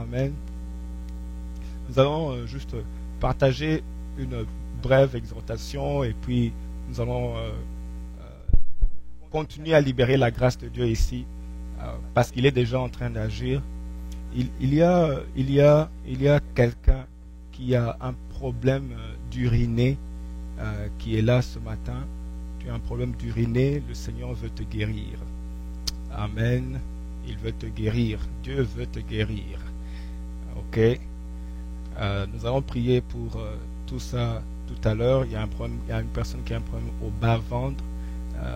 Amen. Nous allons juste partager une brève exhortation et puis nous allons continuer à libérer la grâce de Dieu ici parce qu'il est déjà en train d'agir. Il y a quelqu'un qui a un problème d'uriné qui est là ce matin. Tu as un problème d'uriné, le Seigneur veut te guérir. Amen. Il veut te guérir. Dieu veut te guérir. Ok. Nous allons prier pour tout ça tout à l'heure. Il y a une personne qui a un problème au bas-ventre.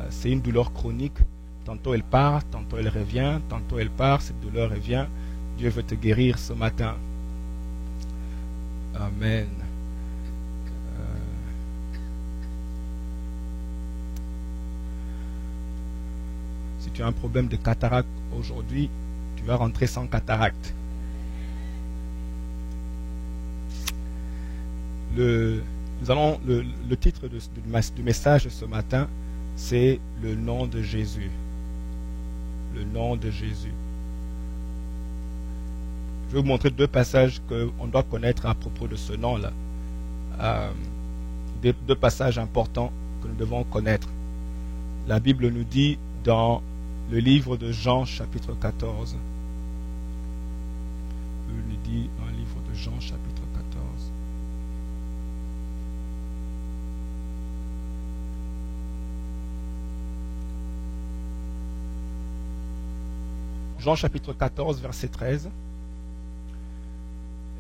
C'est une douleur chronique. Tantôt elle part, tantôt elle revient, tantôt elle part, cette douleur revient. Dieu veut te guérir ce matin. Amen. Si tu as un problème de cataracte aujourd'hui, tu vas rentrer sans cataracte. Le titre du message de ce matin, c'est le nom de Jésus. Le nom de Jésus. Je vais vous montrer deux passages qu'on doit connaître à propos de ce nom-là. Deux passages importants que nous devons connaître. La Bible nous dit dans le livre de Jean, chapitre 14. Il nous dit dans le livre de Jean, chapitre 14. Jean chapitre 14, verset 13.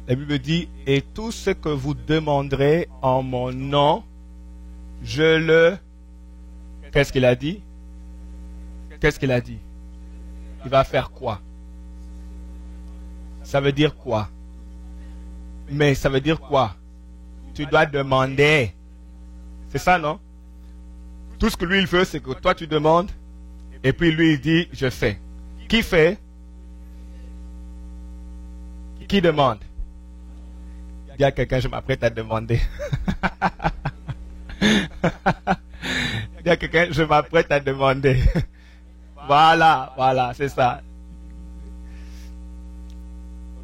La Bible dit, « Et tout ce que vous demanderez en mon nom, je le... » Qu'est-ce qu'il a dit? Qu'est-ce qu'il a dit? Il va faire quoi? Ça veut dire quoi? Mais ça veut dire quoi? Tu dois demander. C'est ça, non? Tout ce que lui, il veut, c'est que toi, tu demandes, et puis lui, il dit, je fais. Qui fait? Qui demande? Dis à quelqu'un, je m'apprête à demander. Dis à quelqu'un, je m'apprête à demander. Voilà, c'est ça.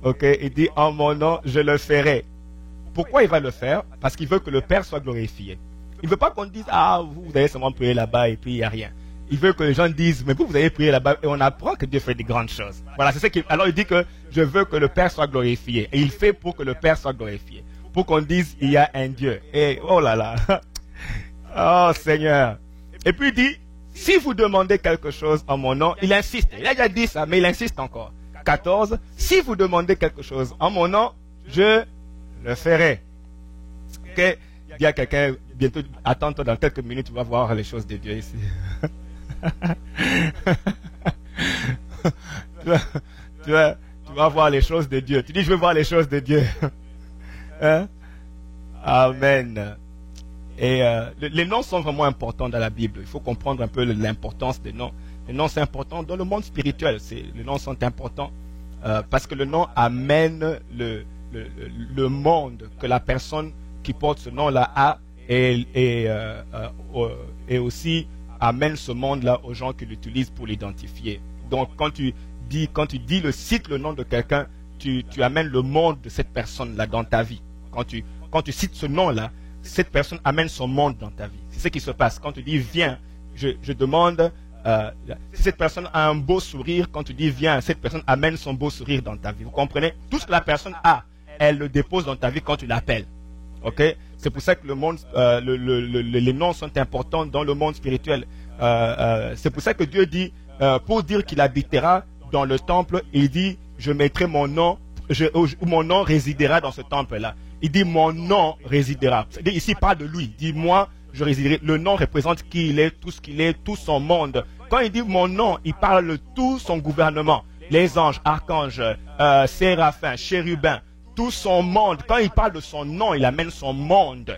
Ok, il dit, en mon nom, je le ferai. Pourquoi il va le faire? Parce qu'il veut que le Père soit glorifié. Il ne veut pas qu'on dise, ah, vous allez seulement prier là-bas et puis il n'y a rien. Il veut que les gens disent, mais vous allez prier là-bas et on apprend que Dieu fait des grandes choses. Voilà, c'est ce qu'il... Alors il dit que je veux que le Père soit glorifié. Et il fait pour que le Père soit glorifié. Pour qu'on dise, il y a un Dieu. Et oh là là. Oh Seigneur. Et puis il dit, si vous demandez quelque chose en mon nom, il insiste. Il a déjà dit ça, mais il insiste encore. 14. Si vous demandez quelque chose en mon nom, je le ferai. Ok? Dis à quelqu'un, bientôt, attends-toi dans quelques minutes, tu vas voir les choses de Dieu ici. tu vas voir les choses de Dieu. Tu dis, je veux voir les choses de Dieu. Hein? Amen. Et les noms sont vraiment importants dans la Bible. Il faut comprendre un peu l'importance des noms. Les noms, c'est important dans le monde spirituel. Les noms sont importants parce que le nom amène le monde que la personne qui porte ce nom-là a et aussi amène ce monde-là aux gens qui l'utilisent pour l'identifier. Donc, quand tu cites le nom de quelqu'un, tu amènes le monde de cette personne-là dans ta vie. Quand tu cites ce nom-là, cette personne amène son monde dans ta vie. C'est ce qui se passe. Quand tu dis viens, je demande, si cette personne a un beau sourire, quand tu dis viens, cette personne amène son beau sourire dans ta vie. Vous comprenez? Tout ce que la personne a, elle le dépose dans ta vie quand tu l'appelles. Ok? C'est pour ça que le monde, les noms sont importants dans le monde spirituel. C'est pour ça que Dieu dit, pour dire qu'il habitera dans le temple, il dit, je mettrai mon nom, mon nom résidera dans ce temple-là. Il dit, mon nom résidera. C'est-à-dire, ici, il parle de lui. Il dit, moi, je résiderai. Le nom représente qui il est, tout ce qu'il est, tout son monde. Quand il dit mon nom, il parle de tout son gouvernement. Les anges, archanges, séraphins, chérubins, tout son monde. Quand il parle de son nom, il amène son monde.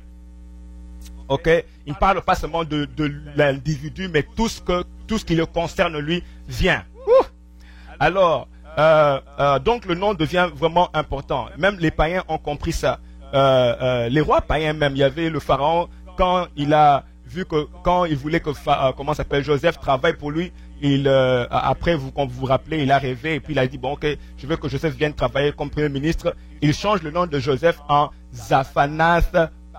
Ok? Il ne parle pas seulement de l'individu, mais tout ce qui le concerne lui vient. Alors, donc le nom devient vraiment important. Même les païens ont compris ça. Les rois païens même, il y avait le pharaon, quand il a vu que, quand il voulait que, comment s'appelle, Joseph travaille pour lui, après, quand vous vous rappelez, il a rêvé et puis il a dit, bon, ok, je veux que Joseph vienne travailler comme premier ministre. Il change le nom de Joseph en Zaphanath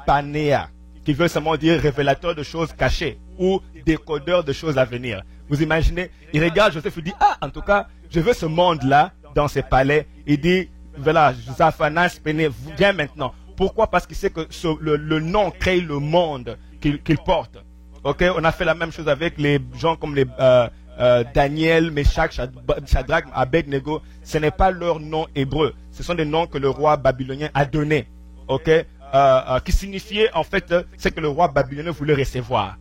Panéa, qui veut seulement dire révélateur de choses cachées ou décodeur de choses à venir. Vous imaginez? Il regarde Joseph, il dit, ah, en tout cas, je veux ce monde-là dans ses palais. Il dit, voilà, Zaphanath Panéa, viens maintenant. Pourquoi? Parce qu'il sait que le nom crée le monde qu'il porte. Ok, on a fait la même chose avec les gens comme les Daniel, Meshach, Shadrach, Abednego. Ce n'est pas leur nom hébreu. Ce sont des noms que le roi babylonien a donnés. Ok, qui signifiait en fait c'est que le roi babylonien voulait recevoir.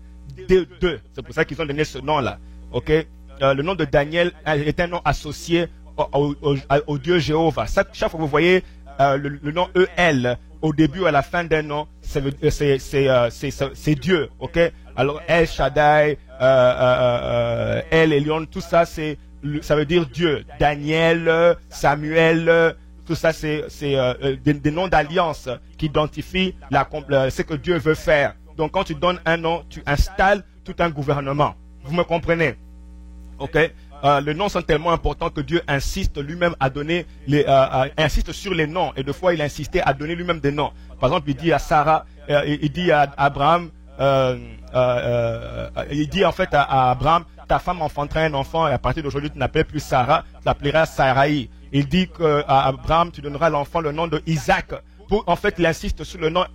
Deux. C'est pour ça qu'ils ont donné ce nom-là. Ok, le nom de Daniel est un nom associé au Dieu Jéhovah. Chaque fois que vous voyez le nom EL au début ou à la fin d'un nom, c'est Dieu. Ok. Alors El Shaddai, El Elyon, tout ça ça veut dire Dieu. Daniel, Samuel, tout ça c'est des noms d'alliance qui identifient ce que Dieu veut faire. Donc quand tu donnes un nom, tu installes tout un gouvernement. Vous me comprenez? Ok. Les noms sont tellement importants que Dieu insiste lui-même à donner insiste sur les noms. Et des fois, il insistait à donner lui-même des noms. Par exemple, il dit à Sarah, il dit à Abraham, il dit en fait à Abraham, ta femme enfantera un enfant et à partir d'aujourd'hui, tu n'appelles plus Sarah, tu l'appelleras Sarai. Il dit à Abraham, tu donneras à l'enfant le nom de Isaac. En fait, il insiste sur le nom,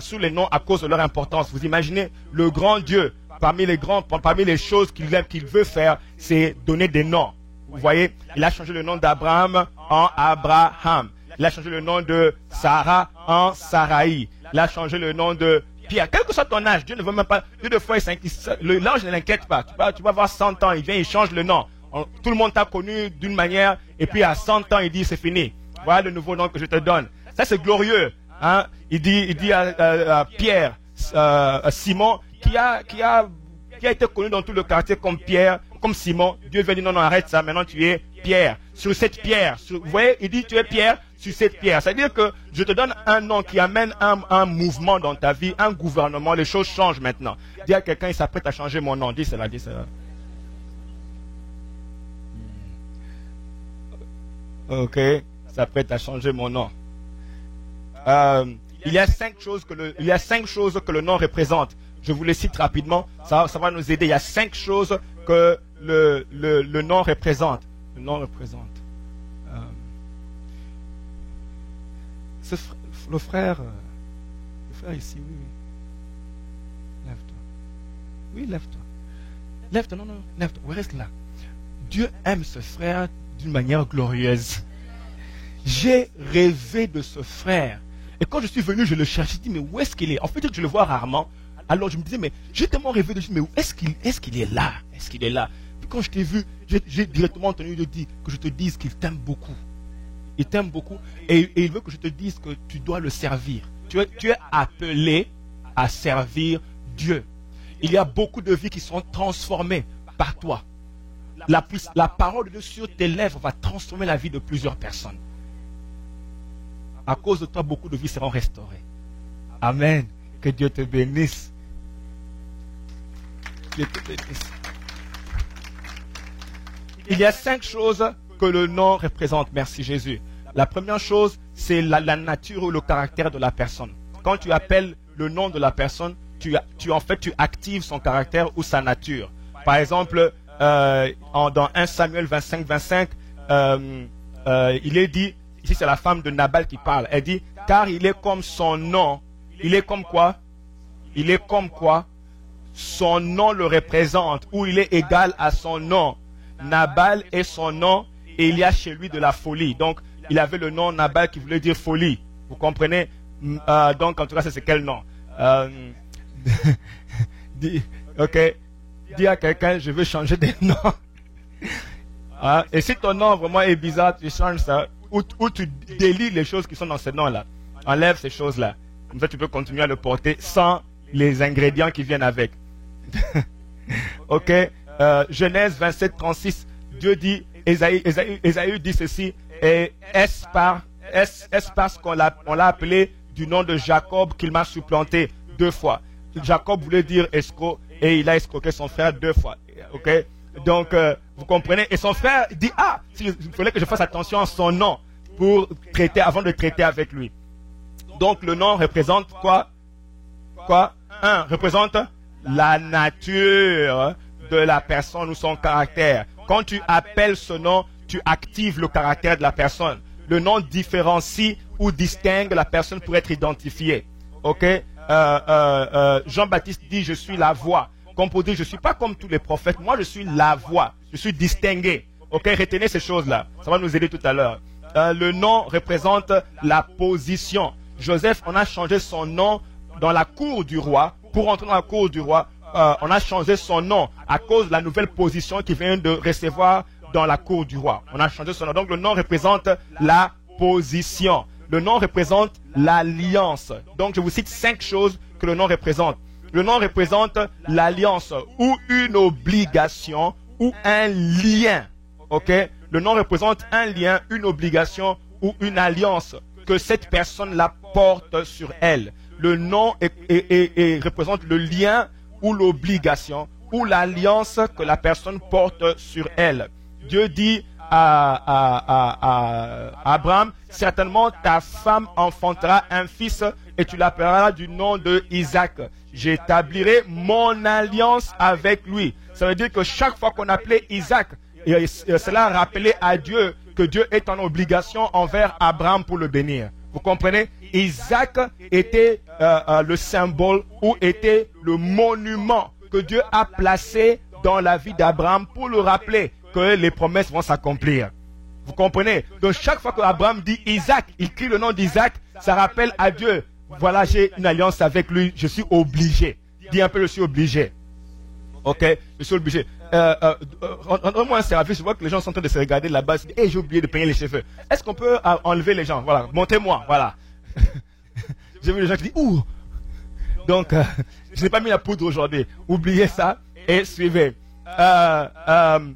sur les noms à cause de leur importance. Vous imaginez le grand Dieu. Parmi les choses qu'il veut faire, c'est donner des noms. Vous voyez, il a changé le nom d'Abraham en Abraham. Il a changé le nom de Sarah en Sarai. Il a changé le nom de Pierre. Quel que soit ton âge, Dieu ne veut même pas. Dieu de fois, l'ange ne l'inquiète pas. Tu vas avoir 100 ans, il vient, il change le nom. Tout le monde t'a connu d'une manière, et puis à 100 ans, il dit c'est fini. Voilà le nouveau nom que je te donne. Ça, c'est glorieux. Hein? Il dit à Pierre, Simon, qui a été connu dans tout le quartier comme Pierre, comme Simon. Dieu vient dire non, arrête ça, maintenant tu es Pierre. Sur cette pierre, vous voyez, il dit tu es Pierre sur cette pierre. C'est-à-dire que je te donne un nom qui amène un mouvement dans ta vie, un gouvernement, les choses changent maintenant. Dis à quelqu'un, il s'apprête à changer mon nom. Dis cela. Ok, il s'apprête à changer mon nom. Il y a 5 choses que le nom représente. Je vous les cite rapidement. Ça va nous aider. Il y a 5 choses que le nom représente. Le nom représente. Le frère ici, oui. Lève-toi. Oui, lève-toi. Lève-toi, non, lève-toi. Oui, reste là. Dieu aime ce frère d'une manière glorieuse. J'ai rêvé de ce frère. Et quand je suis venu, je le cherchais. Je dis, mais où est-ce qu'il est? En fait, je le vois rarement. Alors je me disais, mais j'ai tellement rêvé de lui, mais où est-ce qu'il est là? Est-ce qu'il est là? Puis quand je t'ai vu, j'ai directement entendu que je te dise qu'il t'aime beaucoup. Il t'aime beaucoup et il veut que je te dise que tu dois le servir. Tu es appelé à servir Dieu. Il y a beaucoup de vies qui sont transformées par toi. La parole de Dieu sur tes lèvres va transformer la vie de plusieurs personnes. À cause de toi, beaucoup de vies seront restaurées. Amen. Que Dieu te bénisse. Dieu te bénisse. Il y a 5 choses que le nom représente. Merci Jésus. La première chose, c'est la nature ou le caractère de la personne. Quand tu appelles le nom de la personne, tu actives son caractère ou sa nature. Par exemple, dans 1 Samuel 25, il est dit, ici c'est la femme de Nabal qui parle, elle dit, car il est comme son nom. Il est comme quoi? Il est comme quoi? Son nom le représente, ou il est égal à son nom. Nabal est son nom, et il y a chez lui de la folie. Donc, il avait le nom Nabal qui voulait dire folie. Vous comprenez? Donc, en tout cas, c'est quel nom? Ok. Dis à quelqu'un, je veux changer de nom. Hein? Et si ton nom vraiment est bizarre, tu changes ça. Ou tu délis les choses qui sont dans ce nom-là. Enlève ces choses-là. Comme ça, tu peux continuer à le porter sans les ingrédients qui viennent avec. Ok. Genèse 27, 36. Dieu dit, Ésaü dit ceci. Et est-ce parce qu'on l'a appelé du nom de Jacob qu'il m'a supplanté 2 fois. Jacob voulait dire escroc et il a escroqué son frère 2 fois. Ok. Donc, vous comprenez. Et son frère dit, ah, il fallait que je fasse attention à son nom pour traiter, avant de traiter avec lui. Donc, le nom représente quoi? Un, représente la nature de la personne ou son caractère. Quand tu appelles ce nom, tu actives le caractère de la personne. Le nom différencie ou distingue la personne pour être identifiée. Ok? Jean-Baptiste dit, je suis la voix. Comme pour dire, je ne suis pas comme tous les prophètes. Moi, je suis la voix. Je suis distingué. Ok? Retenez ces choses-là. Ça va nous aider tout à l'heure. Le nom représente la position. Joseph, on a changé son nom dans la cour du roi. Pour entrer dans la cour du roi, on a changé son nom à cause de la nouvelle position qu'il vient de recevoir dans la cour du roi. On a changé son nom. Donc, le nom représente la position. Le nom représente l'alliance. Donc, je vous cite 5 choses que le nom représente. Le nom représente l'alliance ou une obligation ou un lien. Ok? Le nom représente un lien, une obligation ou une alliance que cette personne-là porte sur elle. Le nom représente le lien ou l'obligation ou l'alliance que la personne porte sur elle. Dieu dit à Abraham, certainement ta femme enfantera un fils et tu l'appelleras du nom de Isaac. J'établirai mon alliance avec lui. Ça veut dire que chaque fois qu'on appelait Isaac, cela rappelait à Dieu que Dieu est en obligation envers Abraham pour le bénir. Vous comprenez? Isaac était le symbole ou était le monument que Dieu a placé dans la vie d'Abraham pour le rappeler que les promesses vont s'accomplir. Vous comprenez? Donc chaque fois qu'Abraham dit Isaac, il crie le nom d'Isaac, ça rappelle à Dieu, voilà, j'ai une alliance avec lui, je suis obligé. Dis un peu, je suis obligé. Ok? Je suis obligé. Rends-moi un service, je vois que les gens sont en train de se regarder là-bas, et j'ai oublié de peigner les cheveux. Est-ce qu'on peut enlever les gens? Voilà, montez-moi, voilà. J'ai vu les gens qui disent, ouh! Donc, je n'ai pas mis la poudre aujourd'hui. Oubliez ça et suivez. Le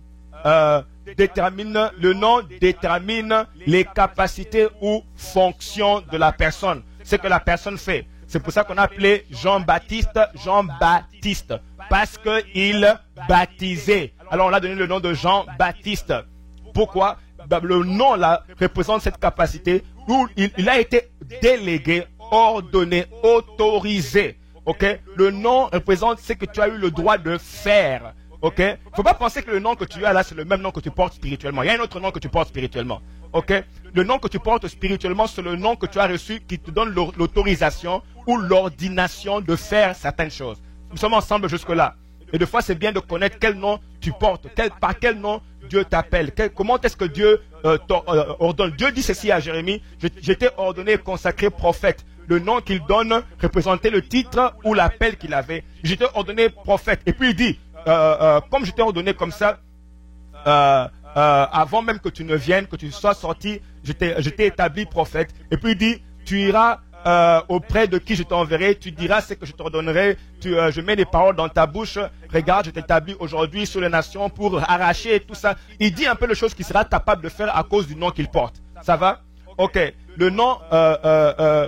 nom détermine les capacités ou fonctions de la personne. Ce que la personne fait. C'est pour ça qu'on a appelé Jean-Baptiste, Jean-Baptiste. Parce qu'il baptisait. Alors on a donné le nom de Jean-Baptiste. Pourquoi? Le nom là représente cette capacité où il a été délégué, ordonné, autorisé. Ok? Le nom représente ce que tu as eu le droit de faire. Ok? Faut pas penser que le nom que tu as là, c'est le même nom que tu portes spirituellement. Il y a un autre nom que tu portes spirituellement. Ok? Le nom que tu portes spirituellement, c'est le nom que tu as reçu qui te donne l'autorisation ou l'ordination de faire certaines choses. Nous sommes ensemble jusque-là. Et des fois, c'est bien de connaître quel nom tu portes, par quel nom Dieu t'appelle, comment est-ce que Dieu ordonne. Dieu dit ceci à Jérémie, j'étais ordonné et consacré prophète. Le nom qu'il donne représentait le titre ou l'appel qu'il avait. J'étais ordonné prophète. Et puis il dit, comme j'étais ordonné comme ça, avant même que tu ne viennes, que tu sois sorti, j'étais établi prophète. Et puis il dit, tu iras auprès de qui je t'enverrai, tu diras ce que je t'ordonnerai, je mets des paroles dans ta bouche, regarde, je t'établis aujourd'hui sur les nations pour arracher tout ça. Il dit un peu les choses qu'il sera capable de faire à cause du nom qu'il porte. Ça va? Ok. Le nom,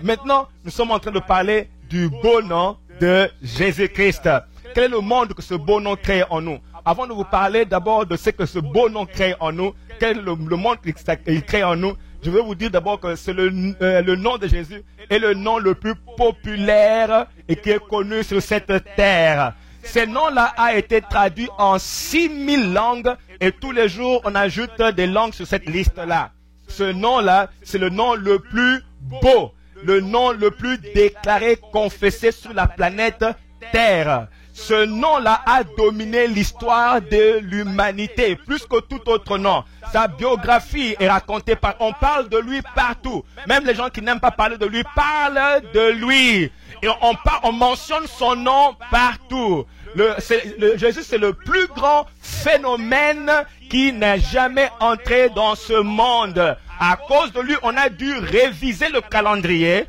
maintenant, nous sommes en train de parler du beau nom de Jésus-Christ. Quel est le monde que ce beau nom crée en nous? Avant de vous parler d'abord de ce que ce beau nom crée en nous, quel est le monde qu'il crée en nous, je veux vous dire d'abord que c'est le nom de Jésus est le nom le plus populaire et qui est connu sur cette terre. Ce nom-là a été traduit en 6000 langues et tous les jours on ajoute des langues sur cette liste-là. Ce nom-là, c'est le nom le plus beau, le nom le plus déclaré, confessé sur la planète Terre. Ce nom-là a dominé l'histoire de l'humanité, plus que tout autre nom. Sa biographie est racontée on parle de lui partout. Même les gens qui n'aiment pas parler de lui parlent de lui. Et on mentionne son nom partout. Jésus, c'est le plus grand phénomène qui n'a jamais entré dans ce monde. À cause de lui, on a dû réviser le calendrier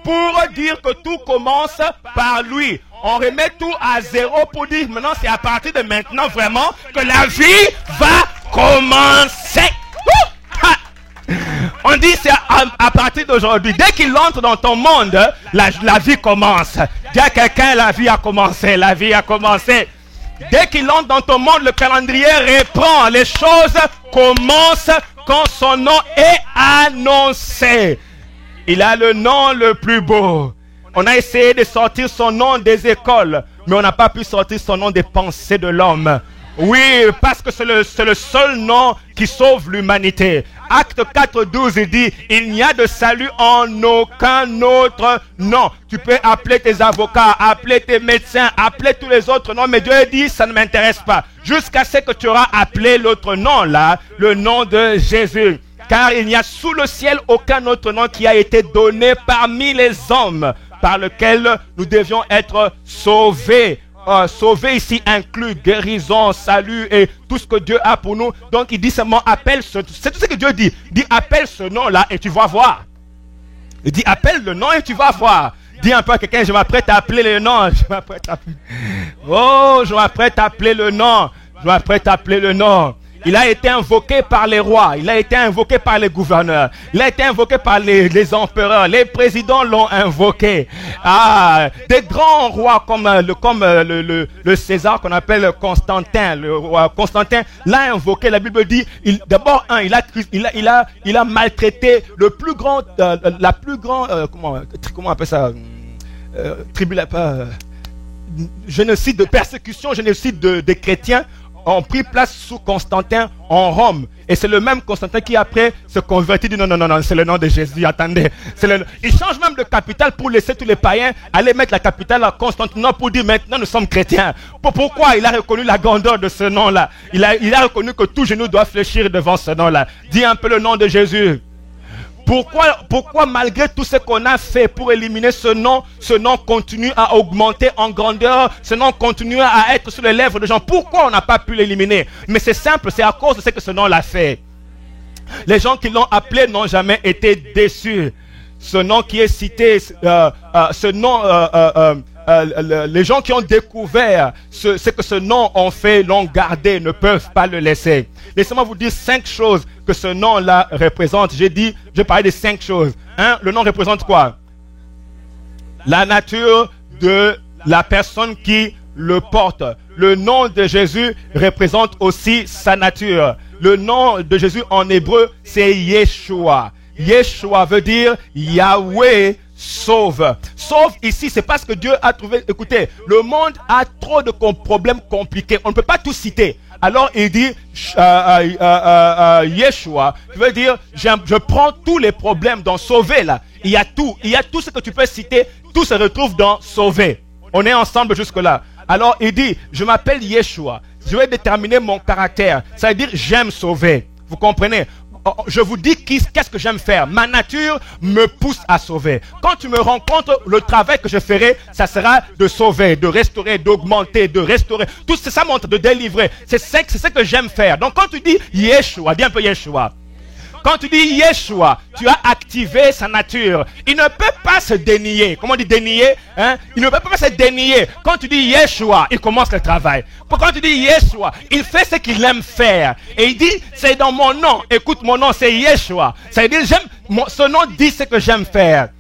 pour dire que tout commence par lui. On remet tout à zéro pour dire maintenant c'est à partir de maintenant vraiment que la vie va commencer. On dit c'est à partir d'aujourd'hui. Dès qu'il entre dans ton monde, la vie commence. Dis à quelqu'un, la vie a commencé, la vie a commencé. Dès qu'il entre dans ton monde, le calendrier reprend. Les choses commencent quand son nom est annoncé. Il a le nom le plus beau. On a essayé de sortir son nom des écoles, mais on n'a pas pu sortir son nom des pensées de l'homme. Oui, parce que c'est le seul nom qui sauve l'humanité. Acte 4:12, il dit, il n'y a de salut en aucun autre nom. Tu peux appeler tes avocats, appeler tes médecins, appeler tous les autres noms, mais Dieu dit, ça ne m'intéresse pas. Jusqu'à ce que tu auras appelé l'autre nom là, le nom de Jésus. Car il n'y a sous le ciel aucun autre nom qui a été donné parmi les hommes par lequel nous devions être sauvés. Sauver ici inclut guérison, salut et tout ce que Dieu a pour nous. Donc il dit seulement appelle c'est tout ce que Dieu dit. Dit appelle ce nom-là et tu vas voir. Il dit appelle le nom et tu vas voir. Dis un peu à quelqu'un, je m'apprête à appeler le nom. Je m'apprête à appeler. Oh, je m'apprête à appeler le nom. Je m'apprête à appeler le nom. Il a été invoqué par les rois, il a été invoqué par les gouverneurs, il a été invoqué par les empereurs, les présidents l'ont invoqué. Ah, des grands rois comme le César qu'on appelle Constantin, le roi Constantin l'a invoqué. La Bible dit, d'abord il a maltraité le plus grand, la plus grande, comment on appelle ça, génocide de persécution, génocide des chrétiens. Ont pris place sous Constantin en Rome. Et c'est le même Constantin qui après se convertit, dit non, c'est le nom de Jésus, attendez. Il change même de capitale pour laisser tous les païens aller mettre la capitale à Constantinople pour dire maintenant nous sommes chrétiens. Pourquoi? Il a reconnu la grandeur de ce nom-là. Il a reconnu que tout genou doit fléchir devant ce nom-là. Dis un peu le nom de Jésus. Pourquoi malgré tout ce qu'on a fait pour éliminer ce nom continue à augmenter en grandeur, ce nom continue à être sur les lèvres des gens? Pourquoi on n'a pas pu l'éliminer? Mais c'est simple, c'est à cause de ce que ce nom l'a fait. Les gens qui l'ont appelé n'ont jamais été déçus. Ce nom qui est cité, les gens qui ont découvert ce que ce nom ont fait, l'ont gardé, ne peuvent pas le laisser. Laissez-moi vous dire 5 choses que ce nom-là représente. Je parlais de 5 choses. Le nom représente quoi? La nature de la personne qui le porte. Le nom de Jésus représente aussi sa nature. Le nom de Jésus en hébreu, c'est Yeshua. Yeshua veut dire Yahweh sauve. Sauve ici, c'est parce que Dieu a trouvé. Écoutez, le monde a trop de problèmes compliqués. On ne peut pas tout citer. Alors il dit Yeshua, qui veut dire je prends tous les problèmes dans sauver là. Il y a tout ce que tu peux citer, tout se retrouve dans sauver. On est ensemble jusque là. Alors il dit je m'appelle Yeshua. Je vais déterminer mon caractère. Ça veut dire j'aime sauver. Vous comprenez? Je vous dis qu'est-ce que j'aime faire. Ma nature me pousse à sauver. Quand tu me rencontres, le travail que je ferai, ça sera de sauver, de restaurer, d'augmenter, de restaurer. Tout ça montre de délivrer. C'est ce que j'aime faire. Donc quand tu dis Yeshua, dis un peu Yeshua. Quand tu dis Yeshua, tu as activé sa nature. Il ne peut pas se dénier. Comment on dit dénier? Il ne peut pas se dénier. Quand tu dis Yeshua, il commence le travail. Quand tu dis Yeshua, il fait ce qu'il aime faire. Et il dit, c'est dans mon nom. Écoute, mon nom, c'est Yeshua. Ça veut dire, ce nom dit ce que j'aime faire.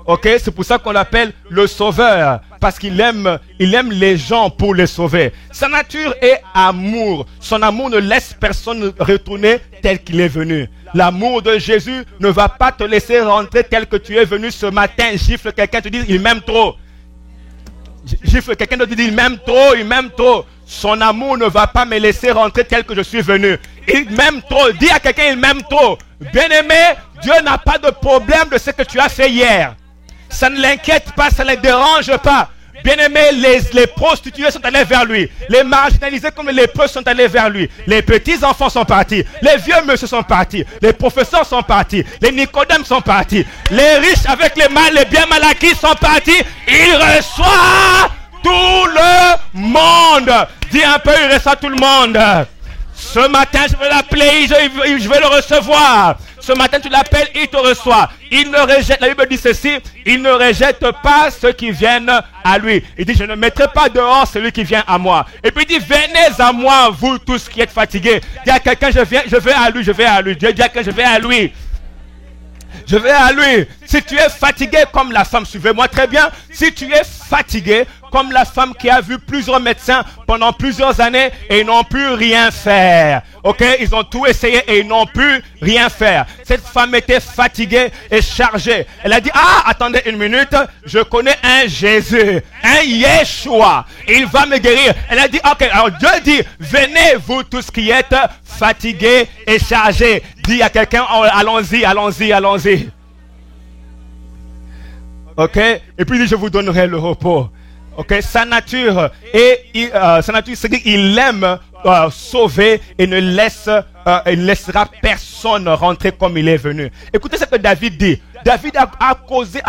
Ok, c'est pour ça qu'on l'appelle le sauveur. Parce qu'il aime les gens pour les sauver. Sa nature est amour. Son amour ne laisse personne retourner tel qu'il est venu. L'amour de Jésus ne va pas te laisser rentrer tel que tu es venu ce matin. Gifle quelqu'un, tu dis il m'aime trop. Gifle quelqu'un, tu dis il m'aime trop, il m'aime trop. Son amour ne va pas me laisser rentrer tel que je suis venu. Il m'aime trop. Dis à quelqu'un il m'aime trop. Bien-aimé, Dieu n'a pas de problème de ce que tu as fait hier. Ça ne l'inquiète pas, ça ne le dérange pas. Bien-aimé, les prostituées sont allées vers lui. Les marginalisés comme les lépreux sont allés vers lui. Les petits-enfants sont partis. Les vieux monsieur sont partis. Les professeurs sont partis. Les Nicodèmes sont partis. Les riches avec les biens mal acquis sont partis. Il reçoit tout le monde. Dis un peu, il reçoit tout le monde. Ce matin, je vais l'appeler, je vais le recevoir. Ce matin, tu l'appelles, il te reçoit. Il ne rejette, la Bible dit ceci, il ne rejette pas ceux qui viennent à lui. Il dit, je ne mettrai pas dehors celui qui vient à moi. Et puis il dit, venez à moi, vous tous qui êtes fatigués. Dis à quelqu'un, je vais à lui, je vais à lui. Dieu dit à quelqu'un, je vais à lui. Je vais à lui. Si tu es fatigué comme la femme, suivez-moi très bien. Si tu es fatigué comme la femme qui a vu plusieurs médecins pendant plusieurs années et ils n'ont pu rien faire. Ok, ils ont tout essayé et ils n'ont pu rien faire. Cette femme était fatiguée et chargée. Elle a dit, ah, attendez une minute, je connais un Jésus, un Yeshua. Il va me guérir. Elle a dit, ok, alors Dieu dit, venez vous tous qui êtes fatigués et chargés. Dis à quelqu'un, oh, allons-y, allons-y, allons-y. Ok, et puis il dit, je vous donnerai le repos. Ok, sa nature, c'est qu'il aime sauver et ne laissera personne rentrer comme il est venu. Écoutez ce que David dit. David a causé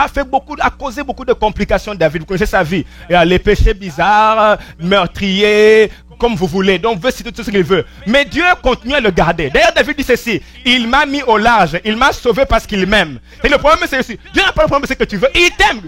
beaucoup de complications. David, vous connaissez sa vie. Il a les péchés bizarres, meurtriers, comme vous voulez. Donc, veut citer tout ce qu'il veut. Mais Dieu continue à le garder. D'ailleurs, David dit ceci. Il m'a mis au large. Il m'a sauvé parce qu'il m'aime. Et le problème, c'est ceci. Dieu n'a pas le problème, c'est que tu veux. Il t'aime.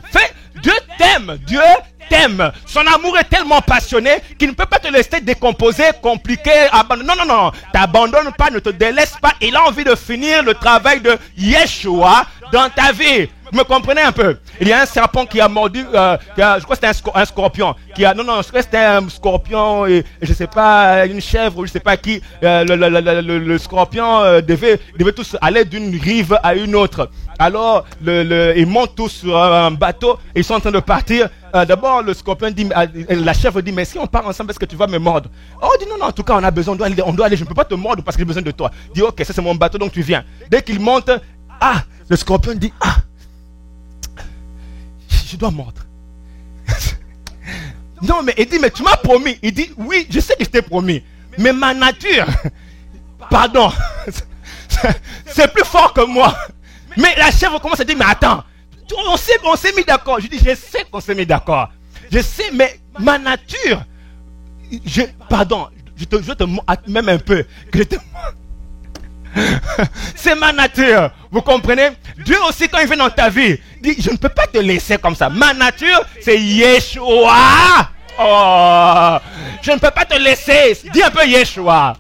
Dieu t'aime. Dieu t'aime. Son amour est tellement passionné qu'il ne peut pas te laisser décomposer, compliquer, abandonner. Non, non, non. T'abandonnes pas, ne te délaisse pas. Il a envie de finir le travail de Yeshua dans ta vie. Vous me comprenez un peu? Il y a un serpent qui a mordu, je crois que c'était un scorpion. Je crois que c'était un scorpion, et je sais pas, une chèvre, ou je sais pas qui. Le scorpion devait tous aller d'une rive à une autre. Alors, ils montent tous sur un bateau, et ils sont en train de partir. D'abord, le scorpion dit, la chèvre dit, mais si on part ensemble, est-ce que tu vas me mordre? Oh, dit non, non, en tout cas, on a besoin, on doit aller, je ne peux pas te mordre parce que j'ai besoin de toi. Dit, ok, ça c'est mon bateau, donc tu viens. Dès qu'il monte, le scorpion dit, je dois mordre. Non, mais il dit, mais tu m'as promis. Il dit, oui, je sais que je t'ai promis. Mais ma nature, pardon, c'est plus fort que moi. Mais la chèvre commence à dire, mais attends, on s'est mis d'accord. Je dis, je sais qu'on s'est mis d'accord. Je sais, mais ma nature, pardon, je te même un peu, que je te c'est ma nature, vous comprenez? Dieu aussi, quand il vient dans ta vie, dit, je ne peux pas te laisser comme ça. Ma nature, c'est Yeshua. Oh, je ne peux pas te laisser. Dis un peu Yeshua.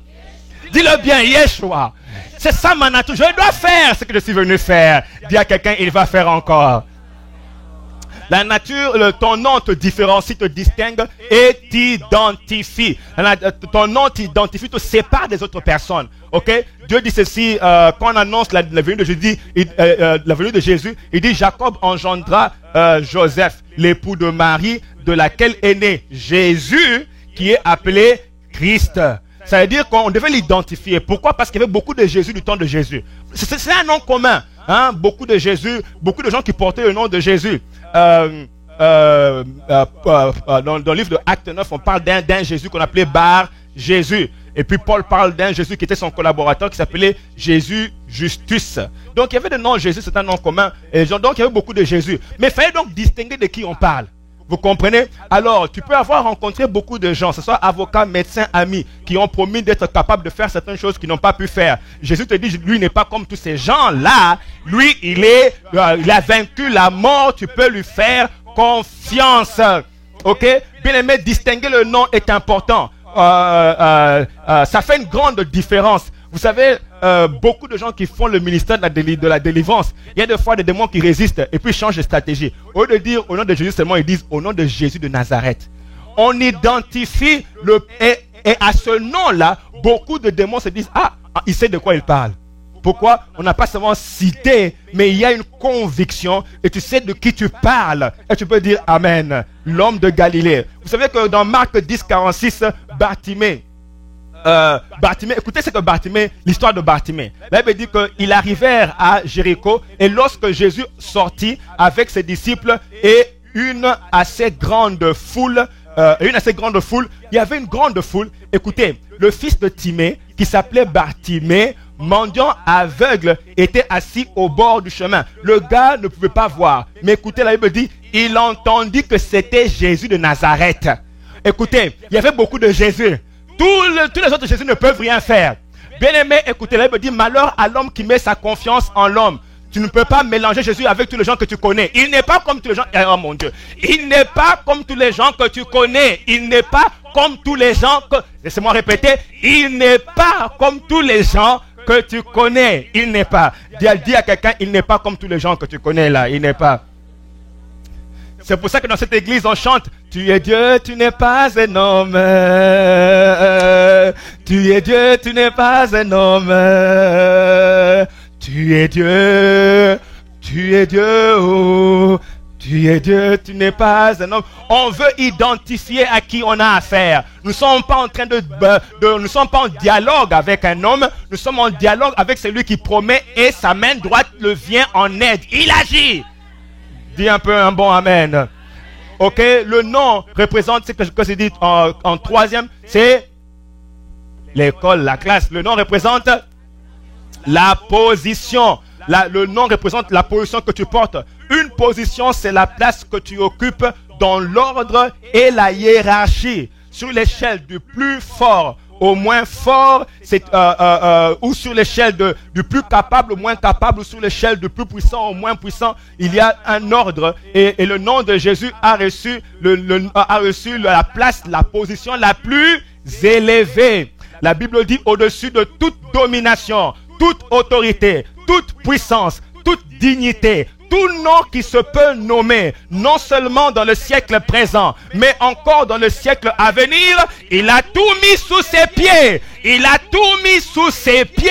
Dis-le bien, Yeshua. C'est ça ma nature. Je dois faire ce que je suis venu faire. Dis à quelqu'un, il va faire encore. La nature, ton nom te différencie, te distingue et t'identifie. Ton nom t'identifie, te sépare des autres personnes. Ok? Dieu dit ceci, quand on annonce la venue de Jésus, il dit Jacob engendra Joseph, l'époux de Marie, de laquelle est né Jésus, qui est appelé Christ. Ça veut dire qu'on devait l'identifier. Pourquoi? Parce qu'il y avait beaucoup de Jésus du temps de Jésus. C'est un nom commun. Hein? Beaucoup de Jésus, beaucoup de gens qui portaient le nom de Jésus. Dans le livre de Acte 9, on parle d'un Jésus qu'on appelait Bar Jésus. Et puis Paul parle d'un Jésus qui était son collaborateur qui s'appelait Jésus Justus. Donc il y avait le nom Jésus, c'est un nom commun. Et donc il y avait beaucoup de Jésus. Mais il fallait donc distinguer de qui on parle. Vous comprenez? Alors, tu peux avoir rencontré beaucoup de gens, que ce soit avocats, médecins, amis, qui ont promis d'être capables de faire certaines choses qu'ils n'ont pas pu faire. Jésus te dit, lui n'est pas comme tous ces gens-là. Lui, il a vaincu la mort, tu peux lui faire confiance. Ok? Bien aimé, distinguer le nom est important. Ça fait une grande différence. Vous savez, beaucoup de gens qui font le ministère de la délivrance, il y a des fois des démons qui résistent et puis changent de stratégie. Au lieu de dire au nom de Jésus seulement, ils disent au nom de Jésus de Nazareth. On identifie et à ce nom-là, beaucoup de démons se disent, il sait de quoi il parle. Pourquoi? On n'a pas seulement cité, mais il y a une conviction et tu sais de qui tu parles. Et tu peux dire Amen, l'homme de Galilée. Vous savez que dans Marc 10, 46, Bartimée, écoutez ce que Bartimée, l'histoire de Bartimée. La Bible dit qu'ils arrivèrent à Jéricho et lorsque Jésus sortit avec ses disciples et une assez grande foule, il y avait une grande foule. Écoutez, le fils de Timée, qui s'appelait Bartimée, mendiant aveugle, était assis au bord du chemin. Le gars ne pouvait pas voir. Mais écoutez, la Bible dit, il entendit que c'était Jésus de Nazareth. Écoutez, il y avait beaucoup de Jésus. Tous les autres Jésus ne peuvent rien faire. Bien aimé, écoutez, la Bible dit, malheur à l'homme qui met sa confiance en l'homme. Tu ne peux pas mélanger Jésus avec tous les gens que tu connais. Il n'est pas comme tous les gens. Oh mon Dieu. Il n'est pas comme tous les gens que tu connais. Il n'est pas comme tous les gens que... Laissez-moi répéter. Il n'est pas comme tous les gens que tu connais. Il n'est pas. Dis à quelqu'un, il n'est pas comme tous les gens que tu connais là. Il n'est pas. C'est pour ça que dans cette église, on chante « Tu es Dieu, tu n'es pas un homme. Tu es Dieu, tu n'es pas un homme. Tu es Dieu, tu es Dieu, oh. Tu es Dieu, tu n'es pas un homme. » On veut identifier à qui on a affaire. Nous ne sommes pas en train nous ne sommes pas en dialogue avec un homme. Nous sommes en dialogue avec celui qui promet et sa main droite le vient en aide. Il agit. Dis un peu un bon amen. Ok, le nom représente ce que j'ai dit en troisième, c'est l'école, la classe. Le nom représente la position. Le nom représente la position que tu portes. Une position, c'est la place que tu occupes dans l'ordre et la hiérarchie. Sur l'échelle du plus fort au moins fort, ou sur l'échelle du plus capable au moins capable, ou sur l'échelle du plus puissant au moins puissant, il y a un ordre. Et le nom de Jésus a reçu, la place, la position la plus élevée. La Bible dit au-dessus de toute domination, toute autorité, toute puissance, toute dignité, tout nom qui se peut nommer, non seulement dans le siècle présent, mais encore dans le siècle à venir, il a tout mis sous ses pieds. Il a tout mis sous ses pieds.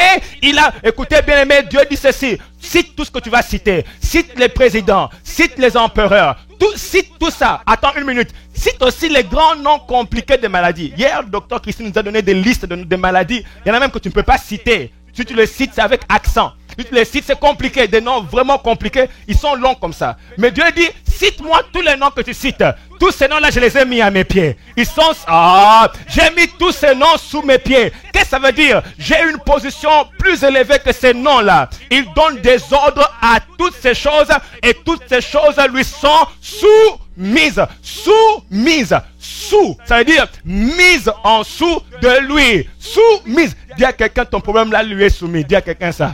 Écoutez bien aimé, Dieu dit ceci. Cite tout ce que tu vas citer. Cite les présidents, cite les empereurs, cite tout ça. Attends une minute. Cite aussi les grands noms compliqués des maladies. Hier, le docteur Christine nous a donné des listes de maladies. Il y en a même que tu ne peux pas citer. Si tu les cites, c'est avec accent. Si tu les cites, c'est compliqué. Des noms vraiment compliqués, ils sont longs comme ça. Mais Dieu dit, cite-moi tous les noms que tu cites. Tous ces noms-là, je les ai mis à mes pieds. J'ai mis tous ces noms sous mes pieds. Qu'est-ce que ça veut dire? J'ai une position plus élevée que ces noms-là. Il donne des ordres à toutes ces choses et toutes ces choses lui sont soumises. Soumises. Sous. Ça veut dire mise en dessous de lui. Soumise. Dis à quelqu'un, ton problème là lui est soumis. Dis à quelqu'un ça.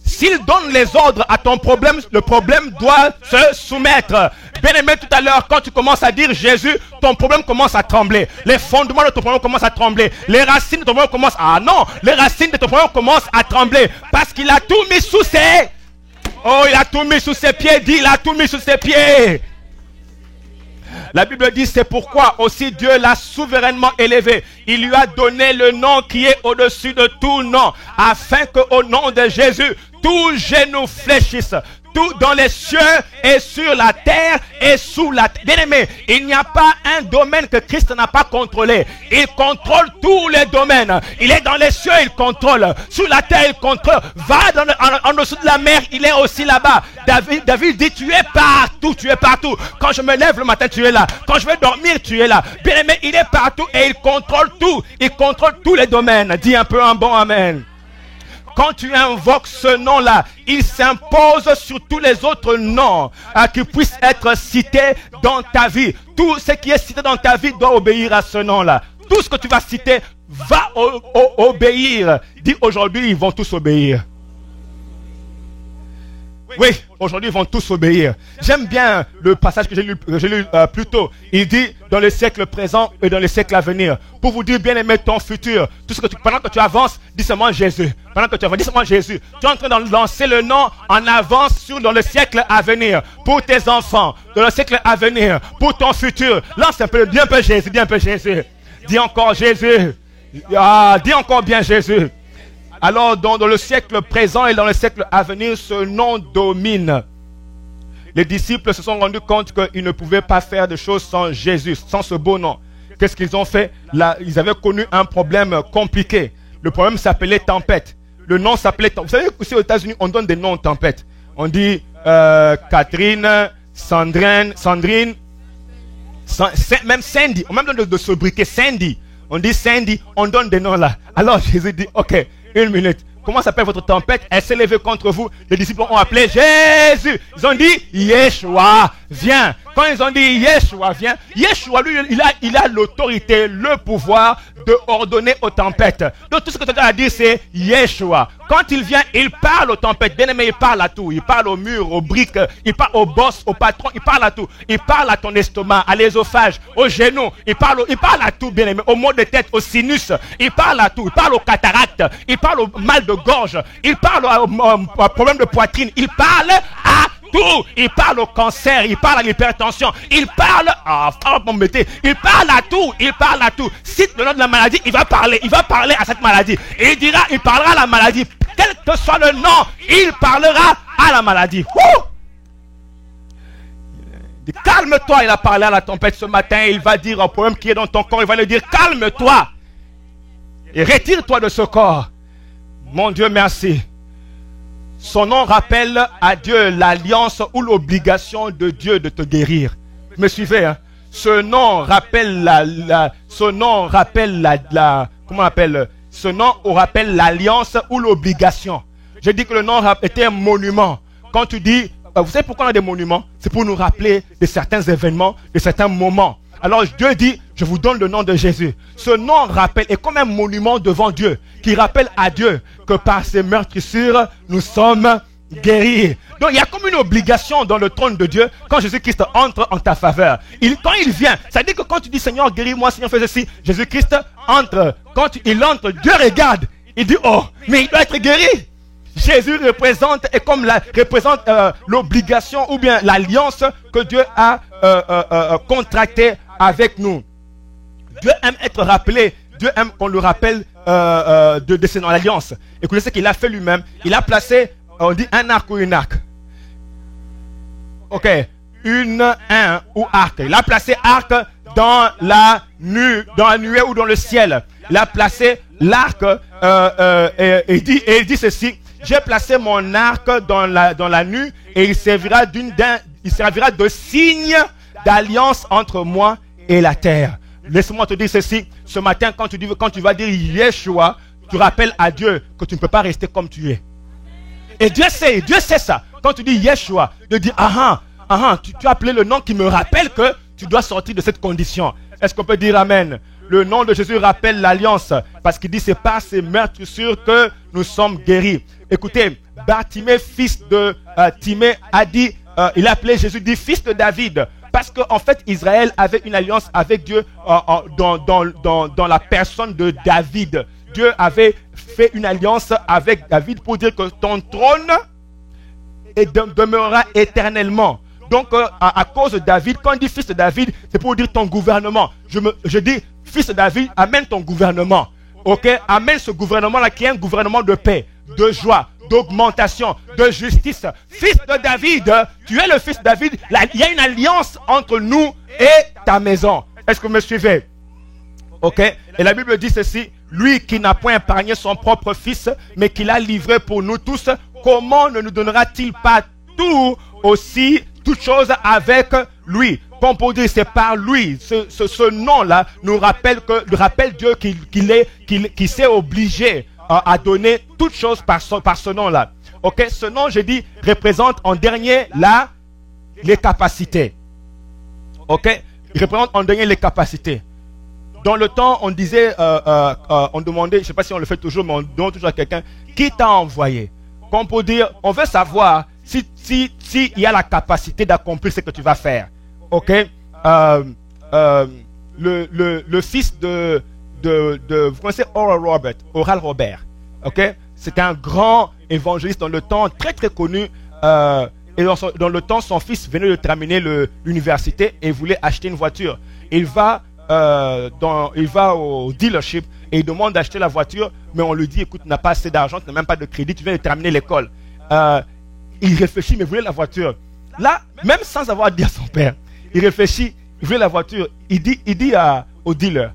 S'il donne les ordres à ton problème, le problème doit se soumettre. Bien aimé, tout à l'heure, quand tu commences à dire Jésus, ton problème commence à trembler. Les fondements de ton problème commencent à trembler. Les racines de ton problème commencent à... les racines de ton problème commencent à trembler. Parce qu'il a tout mis sous ses... il a tout mis sous ses pieds. Dis, il a tout mis sous ses pieds. La Bible dit, c'est pourquoi aussi Dieu l'a souverainement élevé. Il lui a donné le nom qui est au-dessus de tout nom, afin qu'au nom de Jésus, tout genou fléchisse, tout dans les cieux et sur la terre et sous la terre. Bien-aimé, il n'y a pas un domaine que Christ n'a pas contrôlé. Il contrôle tous les domaines. Il est dans les cieux, il contrôle. Sur la terre, il contrôle. Va en dessous de la mer, il est aussi là-bas. David dit, tu es partout, tu es partout. Quand je me lève le matin, tu es là. Quand je vais dormir, tu es là. Bien-aimé, il est partout et il contrôle tout. Il contrôle tous les domaines. Dis un peu un bon amen. Quand tu invoques ce nom-là, il s'impose sur tous les autres noms qui puissent être cités dans ta vie. Tout ce qui est cité dans ta vie doit obéir à ce nom-là. Tout ce que tu vas citer va obéir. Dis aujourd'hui, ils vont tous obéir. Oui, aujourd'hui, ils vont tous obéir. J'aime bien le passage que j'ai lu plus tôt. Il dit, dans le siècle présent et dans le siècle à venir. Pour vous dire, bien aimer ton futur. Tout ce que pendant que tu avances, dis seulement Jésus. Pendant que tu avances, dis seulement Jésus. Tu es en train de lancer le nom en avance dans le siècle à venir. Pour tes enfants, dans le siècle à venir. Pour ton futur. Lance un peu, dis un peu Jésus, dis un peu Jésus. Dis encore Jésus. Dis encore bien Jésus. Alors, dans le siècle présent et dans le siècle à venir, ce nom domine. Les disciples se sont rendus compte qu'ils ne pouvaient pas faire de choses sans Jésus, sans ce beau nom. Qu'est-ce qu'ils ont fait? Là, ils avaient connu un problème compliqué. Le problème s'appelait tempête. Le nom s'appelait tempête. Vous savez qu'aussi aux États-Unis, on donne des noms aux tempêtes. On dit Catherine, Sandrine, même Sandy. On même donne de sobriquet Sandy. On dit Sandy, on donne des noms là. Alors Jésus dit, ok. Une minute. Comment s'appelle votre tempête? Elle s'est levée contre vous. Les disciples ont appelé Jésus. Ils ont dit Yeshua, viens. Quand ils ont dit Yeshua, viens, Yeshua, lui, il a l'autorité, le pouvoir de ordonner aux tempêtes. Donc tout ce que tu as à dire, c'est Yeshua. Quand il vient, il parle aux tempêtes. Bien aimé, il parle à tout. Il parle au mur, aux briques, il parle au boss, au patron, il parle à tout. Il parle à ton estomac, à l'œsophage, aux genoux. Il parle à tout, bien aimé. Au maux de tête, au sinus. Il parle à tout. Il parle aux cataractes. Il parle au mal de gorge. Il parle au problème de poitrine. Il parle à tout. Il parle au cancer, il parle à l'hypertension, il parle il parle à tout, il parle à tout. Cite le nom de la maladie, il va parler à cette maladie. Et il parlera à la maladie. Quel que soit le nom, il parlera à la maladie. Calme-toi, il a parlé à la tempête ce matin. Il va dire au problème qui est dans ton corps, il va lui dire calme-toi et retire-toi de ce corps. Mon Dieu, merci. Son nom rappelle à Dieu l'alliance ou l'obligation de Dieu de te guérir. Me suivez, hein? Ce nom rappelle l'alliance ou l'obligation. Je dis que le nom était un monument. Quand tu dis, vous savez pourquoi on a des monuments? C'est pour nous rappeler de certains événements, de certains moments. Alors Dieu dit, je vous donne le nom de Jésus. Ce nom rappelle, est comme un monument devant Dieu, qui rappelle à Dieu que par ses meurtrissures, nous sommes guéris. Donc il y a comme une obligation dans le trône de Dieu quand Jésus-Christ entre en ta faveur. Quand il vient, ça dit que quand tu dis Seigneur guéris-moi, Seigneur fais ceci, Jésus-Christ entre. Quand il entre, Dieu regarde. Il dit oh, mais il doit être guéri. Jésus représente l'obligation ou bien l'alliance que Dieu a contractée avec nous. Dieu aime être rappelé. Dieu aime qu'on le rappelle de ses alliances. Écoutez ce qu'il a fait lui-même. Il a placé, on dit un arc ou une arc. Ok. Un ou arc. Il a placé arc dans la nuée ou dans le ciel. Il a placé l'arc et il dit ceci. J'ai placé mon arc dans la nue et il servira de signe d'alliance entre moi et la terre. Laisse-moi te dire ceci. Ce matin, quand tu vas dire Yeshua, tu rappelles à Dieu que tu ne peux pas rester comme tu es. Et Dieu sait ça. Quand tu dis Yeshua, Dieu dit tu as appelé le nom qui me rappelle que tu dois sortir de cette condition. Est-ce qu'on peut dire Amen? Le nom de Jésus rappelle l'alliance parce qu'il dit c'est par ses meurtrissures que nous sommes guéris. Écoutez, Bartimée, fils de Timée, a dit, il a appelé Jésus dit fils de David. Parce qu'en fait, Israël avait une alliance avec Dieu dans la personne de David. Dieu avait fait une alliance avec David pour dire que ton trône demeurera éternellement. Donc, à cause de David, quand on dit fils de David, c'est pour dire ton gouvernement. Je dis, fils de David, amène ton gouvernement. Ok? Amène ce gouvernement-là qui est un gouvernement de paix, de joie, d'augmentation, de justice. Fils de David, tu es le fils de David. Il y a une alliance entre nous et ta maison. Est-ce que vous me suivez? Ok? Et la Bible dit ceci. Lui qui n'a point épargné son propre fils, mais qui l'a livré pour nous tous, comment ne nous donnera-t-il pas tout aussi, toutes choses avec lui? Comme pour dire, c'est par lui. Ce nom-là nous rappelle Dieu qu'il s'est obligé à donner toutes choses par ce nom-là. Ok, ce nom, je dis, représente en dernier les capacités. Ok, il représente en dernier les capacités. Dans le temps, on disait, on demandait, je ne sais pas si on le fait toujours, mais on demande toujours à quelqu'un, qui t'a envoyé? Comme pour dire, on veut savoir si il y a la capacité d'accomplir ce que tu vas faire. Ok, le fils de vous connaissez Oral Robert. Ok, c'était un grand évangéliste dans le temps, très très connu. Et dans le temps, son fils venait de terminer l'université et voulait acheter une voiture. Il va au dealership et il demande d'acheter la voiture, mais on lui dit écoute, tu n'as pas assez d'argent, tu n'as même pas de crédit, tu viens de terminer l'école. Il réfléchit, mais voulait la voiture. Là, même sans avoir dit à son père, il réfléchit, il veut la voiture. Il dit au dealer,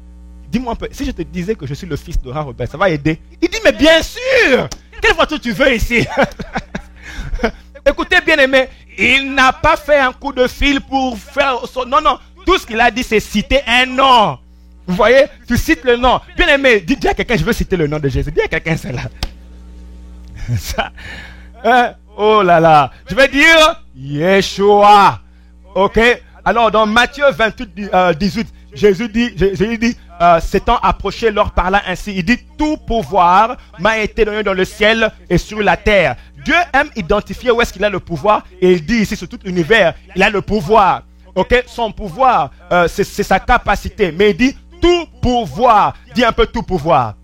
dis-moi un peu, si je te disais que je suis le fils de Robert, ça va aider? Il dit, mais bien sûr! Quelle voiture tu veux ici? Écoutez, bien aimé, il n'a pas fait un coup de fil pour faire son... Non, tout ce qu'il a dit, c'est citer un nom. Vous voyez? Tu cites le nom. Bien aimé, dis à quelqu'un, je veux citer le nom de Jésus. Dis à quelqu'un, c'est là. Ça, oh là là. Je vais dire, Yeshua. Ok? Alors, dans Matthieu 28, 18, Jésus dit, s'étant approché, leur parla ainsi. Il dit, tout pouvoir m'a été donné dans le ciel et sur la terre. Dieu aime identifier où est-ce qu'il a le pouvoir. Et il dit ici, sur tout l'univers, il a le pouvoir. Ok? Son pouvoir, c'est sa capacité. Mais il dit, tout pouvoir. Dis un peu tout pouvoir.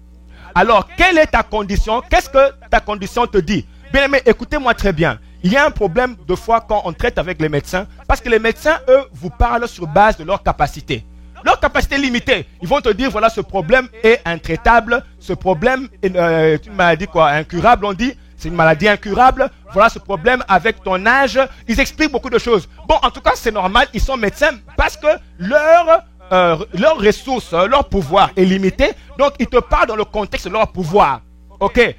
Alors, quelle est ta condition? Qu'est-ce que ta condition te dit? Bien aimé, écoutez-moi très bien. il y a un problème de fois quand on traite avec les médecins, parce que les médecins, eux, vous parlent sur base de leur capacité. Leur capacité est limitée. Ils vont te dire, voilà, ce problème est intraitable, ce problème est une maladie incurable, on dit. C'est une maladie incurable. Voilà ce problème avec ton âge. Ils expliquent beaucoup de choses. Bon, en tout cas, c'est normal. Ils sont médecins parce que leurs ressources, leur pouvoir est limité. Donc, ils te parlent dans le contexte de leur pouvoir. Ok,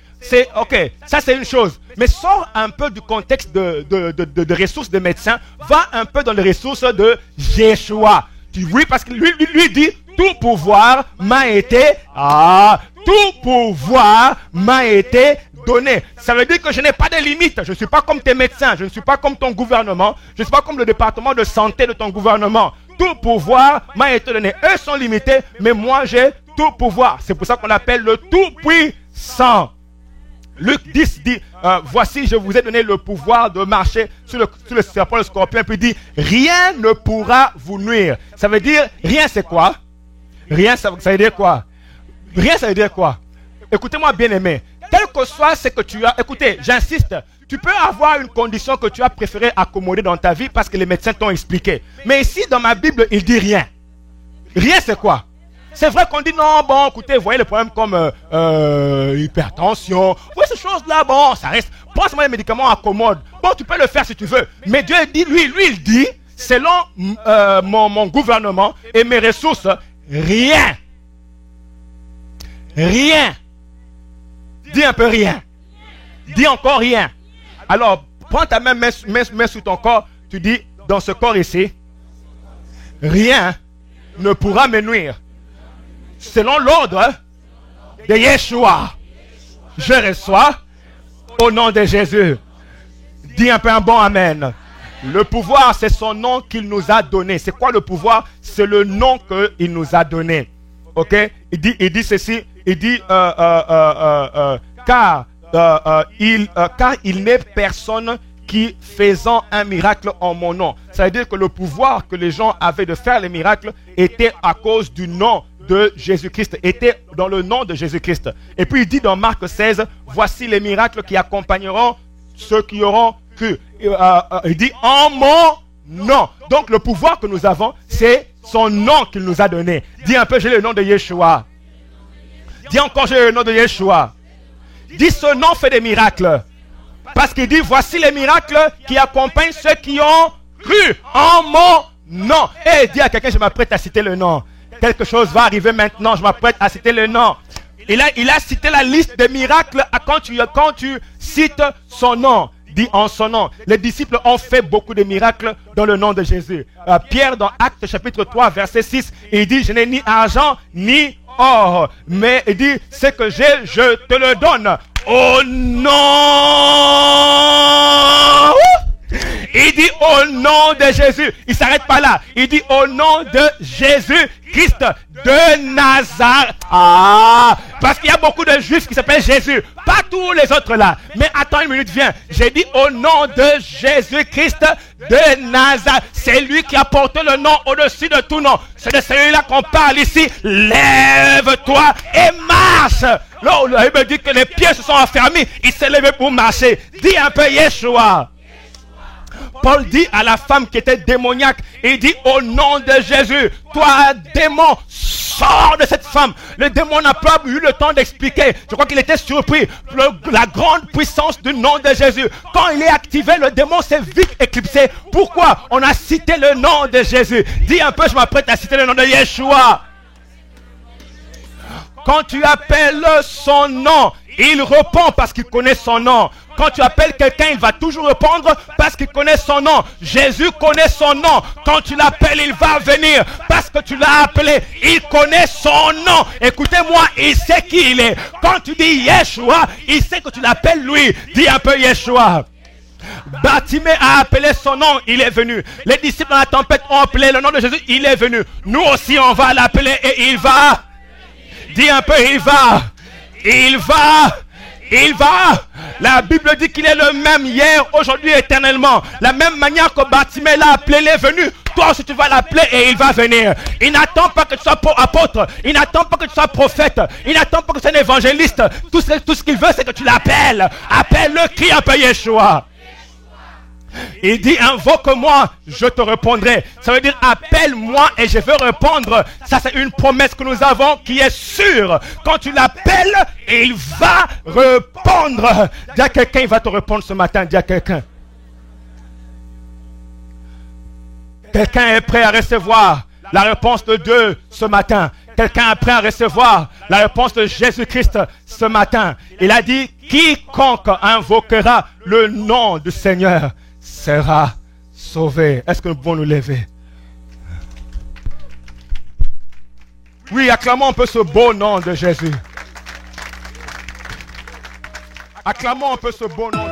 ça c'est une chose. Mais sors un peu du contexte de ressources des médecins. Va un peu dans les ressources de Yeshua. Oui, parce que lui dit, tout pouvoir m'a été... tout pouvoir m'a été donné. Ça veut dire que je n'ai pas de limites. Je ne suis pas comme tes médecins. Je ne suis pas comme ton gouvernement. Je ne suis pas comme le département de santé de ton gouvernement. Tout pouvoir m'a été donné. Eux sont limités, mais moi j'ai tout pouvoir. C'est pour ça qu'on appelle le tout-puissant. Luc 10 dit, voici, je vous ai donné le pouvoir de marcher sur le serpent, le scorpion. Puis il dit, rien ne pourra vous nuire. Ça veut dire, rien c'est quoi? Rien, ça veut dire quoi? Rien, ça veut dire quoi? Écoutez-moi bien aimé. Quel que soit ce que tu as, écoutez, j'insiste, tu peux avoir une condition que tu as préféré accommoder dans ta vie parce que les médecins t'ont expliqué. Mais ici, dans ma Bible, il dit rien. Rien, c'est quoi? C'est vrai qu'on dit non, bon, écoutez, vous voyez les problèmes comme hypertension. Vous voyez ces choses-là, bon, ça reste. Prends seulement les médicaments accommodes. Bon, tu peux le faire si tu veux. Mais Dieu dit, lui, il dit, selon mon gouvernement et mes ressources, rien. Rien. Dis un peu rien. Dis encore rien. Alors, prends ta main, mets sur ton corps. Tu dis, dans ce corps ici, rien ne pourra me nuire. Selon l'ordre de Yeshua, je reçois au nom de Jésus. Dis un peu un bon amen. Le pouvoir, c'est son nom qu'il nous a donné. C'est quoi le pouvoir? C'est le nom qu'il nous a donné. Ok? Il dit ceci. Il dit car il n'est personne qui faisant un miracle en mon nom. Ça veut dire que le pouvoir que les gens avaient de faire les miracles était à cause du nom de Jésus-Christ, était dans le nom de Jésus-Christ. Et puis il dit dans Marc 16, voici les miracles qui accompagneront ceux qui auront cru. Il dit en mon nom. Donc le pouvoir que nous avons, c'est son nom qu'il nous a donné. Dis un peu, j'ai le nom de Yeshua. Dis encore, j'ai le nom de Yeshua. Dis, ce nom fait des miracles. Parce qu'il dit, voici les miracles qui accompagnent ceux qui ont cru en mon nom. Et dis à quelqu'un, je m'apprête à citer le nom. Quelque chose va arriver maintenant, je m'apprête à citer le nom. Il a cité la liste des miracles quand tu cites son nom. Dis en son nom. Les disciples ont fait beaucoup de miracles dans le nom de Jésus. Pierre, dans Actes chapitre 3, verset 6, il dit, je n'ai ni argent, ni or. Mais il dit, ce que j'ai, je te le donne. Au nom. Il dit au nom de Jésus. Il ne s'arrête pas là. Il dit au nom de Jésus-Christ de Nazareth. Parce qu'il y a beaucoup de juifs qui s'appellent Jésus. Pas tous les autres là. Mais attends une minute, viens. J'ai dit au nom de Jésus-Christ de Nazareth. C'est lui qui a porté le nom au-dessus de tout nom. C'est de celui-là qu'on parle ici. Lève-toi et marche. Là, il me dit que les pieds se sont enfermés. Il s'est levé pour marcher. Dis un peu Yeshua. Paul dit à la femme qui était démoniaque, il dit au nom de Jésus, toi démon, sors de cette femme. Le démon n'a pas eu le temps d'expliquer. Je crois qu'il était surpris. La grande puissance du nom de Jésus. Quand il est activé, le démon s'est vite éclipsé. Pourquoi? On a cité le nom de Jésus. Dis un peu, je m'apprête à citer le nom de Yeshua. Quand tu appelles son nom, il répond parce qu'il connaît son nom. Quand tu appelles quelqu'un, il va toujours répondre parce qu'il connaît son nom. Jésus connaît son nom. Quand tu l'appelles, il va venir parce que tu l'as appelé. Il connaît son nom. Écoutez-moi, il sait qui il est. Quand tu dis Yeshua, il sait que tu l'appelles lui. Dis un peu Yeshua. Bartimée a appelé son nom, il est venu. Les disciples dans la tempête ont appelé le nom de Jésus, il est venu. Nous aussi, on va l'appeler et il va. Dis un peu, il va. Il va. Il va. La Bible dit qu'il est le même hier, aujourd'hui, éternellement. La même manière que Bartimée l'a appelé, il est venu. Toi aussi, tu vas l'appeler et il va venir. Il n'attend pas que tu sois apôtre. Il n'attend pas que tu sois prophète. Il n'attend pas que tu sois un évangéliste. Tout ce qu'il veut, c'est que tu l'appelles. Appelle-le, crie un peu Yeshua. Il dit, invoque-moi, je te répondrai. Ça veut dire, appelle-moi et je vais répondre. Ça, c'est une promesse que nous avons qui est sûre. Quand tu l'appelles, il va répondre. Dis à quelqu'un, il va te répondre ce matin. Dis à quelqu'un. Quelqu'un est prêt à recevoir la réponse de Dieu ce matin. Quelqu'un est prêt à recevoir la réponse de Jésus-Christ ce matin. Il a dit, quiconque invoquera le nom du Seigneur sera sauvé. Est-ce que nous pouvons nous lever? Oui, acclamons un peu ce beau nom de Jésus. Acclamons un peu ce beau nom de Jésus.